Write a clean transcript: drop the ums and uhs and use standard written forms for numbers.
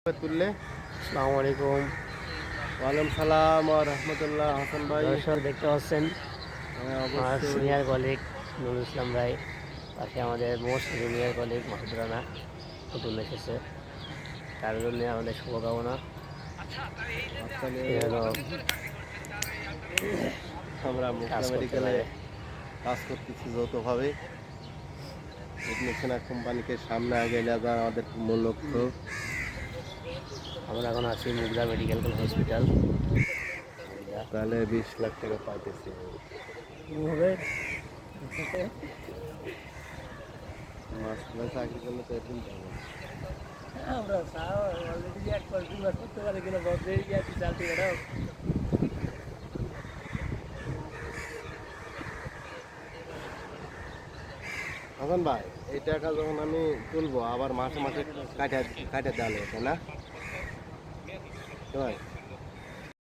তুললে আসসালামু আলাইকুম। ওয়ালাইকুম সালাম ওয়া রাহমাতুল্লাহ। হাসান ভাই, দর্শক দেখতে পাচ্ছেন আমার অবশ্যই সিনিয়র কলিগ নুরুল ইসলাম ভাই, পাশে আমাদের most junior colleague Masud Rana নতুন এসেছে, তার জন্য আমাদের শুভকামনা। আসলে সে যেন আমরা কাজ মুখলা করতে মেডিকেলে পারে। কাজ করতেছি যৌথভাবে। টেকনিশিয়ান কোম্পানিকে সামনে আগে নিয়ে যাওয়া আমাদের মূল লক্ষ্য। আমরা এখন আছি মুগদা মেডিকেল কলেজ হসপিটাল। তাহলে 20 লাখ টাকা পাইতেছি। মাস্টার চাকরির জন্য তো এরকম যাবো। আমরা অলরেডি 1 মাস 2 মাস করতে পারি কিনা বদলে গিয়েছি চাকরি ম্যাডাম। হাসান ভাই, এই টাকা যখন আমি তুলবো আবার মাসে মাসে কাটে কাটে দেওয়া লাগবে, তাই না? ভাই